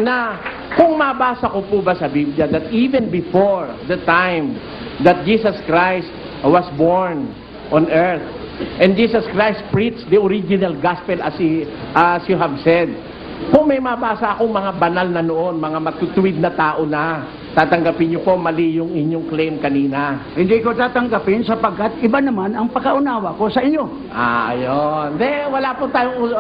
Na kung mabasa ko po ba sa Biblia that even before the time that Jesus Christ was born on earth, and Jesus Christ preached the original gospel as you have said, kung may mabasa akong mga banal na noon, mga matutuwid na tao na, tatanggapin niyo po mali yung inyong claim kanina. Hindi ko tatanggapin sapagkat iba naman ang pagkaunawa ko sa inyo. Ayun. Wala tayong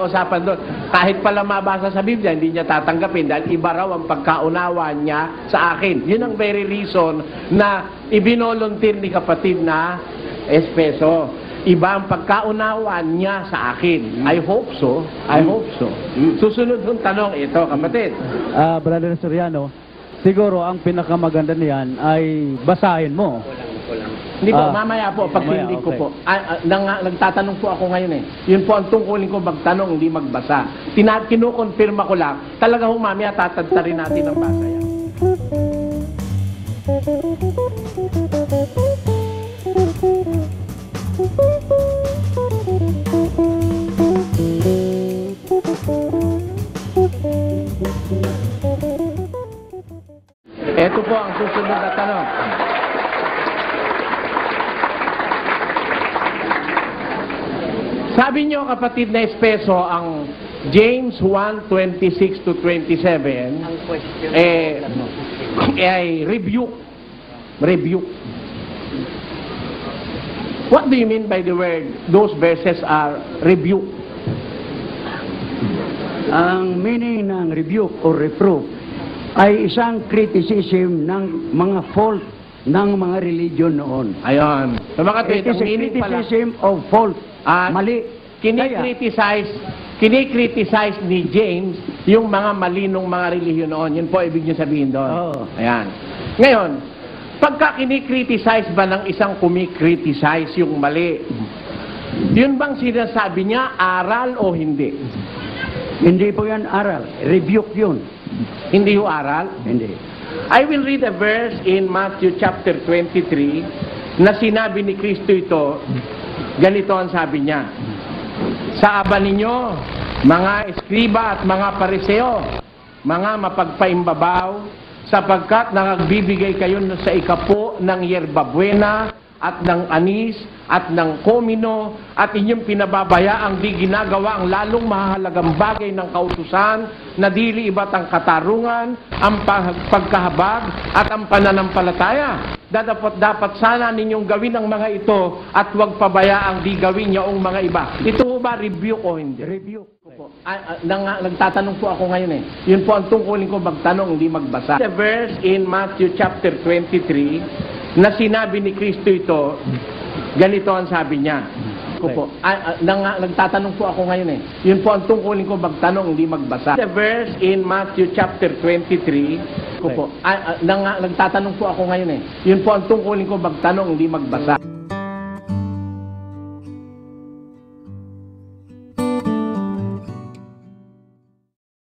usapan doon. Kahit pala mabasa sa Biblia, hindi niya tatanggapin dahil iba raw ang pagkaunawa niya sa akin. Yun ang very reason na ibinolunteer ni kapatid na Espeso. Iba ang pagkaunawaan niya sa akin. I hope so. I hope so. Susunod yung tanong ito, kapatid. Brother Soriano, siguro ang pinakamaganda niyan ay basahin mo. Hindi po, mamaya po, pagpindig ko okay. po. Nagtatanong po ako ngayon eh. Yun po ang tungkulin ko, magtanong, hindi magbasa. Kinukonfirma ko lang, talaga hong mamaya tatantarin natin ang basa yan. Ito po ang susunod na tanong. Sabi niyo, kapatid na Espeso, ang James 1:26 to 27 ay rebuke. What do you mean by the word, those verses are rebuke? Ang meaning ng rebuke or reproof ay isang criticism ng mga fault ng mga religion noon. Ayon. So, It is a criticism of fault. Mali. Kinikriticize ni James yung mga malinong mga relihiyon noon. Yun po ibig niyo sabihin doon. Oo. Ayan. Ngayon, pagka kinikriticize ba ng isang kumikriticize yung mali, yun bang sinasabi niya aral o hindi? Hindi po yan aral. Rebuke yun. Hindi yung aral? Hindi. I will read a verse in Matthew chapter 23 na sinabi ni Kristo ito. Ganito ang sabi niya. Sa aba ninyo, mga eskriba at mga pariseo, mga mapagpaimbabaw, sapagkat nakagbibigay kayo sa ikapo ng yerbabuena at ng anis at ng komino at inyong pinababaya ang di ginagawa ang lalong mahalagang bagay ng kautusan na dili iba't ang katarungan, ang pagkahabag at ang pananampalataya. Dapat sana ninyong gawin ang mga ito at huwag pabayaang di gawin niyaong mga iba. Ito ba rebuke o hindi? Rebuke. Nagtatanong po ako ngayon eh. Yun po ang tungkulin ko, magtanong, hindi magbasa. The verse in Matthew chapter 23 na sinabi ni Kristo ito, ganito ang sabi niya. Nagtatanong po ako ngayon eh. Yun po ang tungkulin ko, magtanong, hindi magbasa. The verse in Matthew chapter 23 nagtatanong po ako ngayon eh. Yun po ang tungkulin ko, magtanong, hindi magbasa.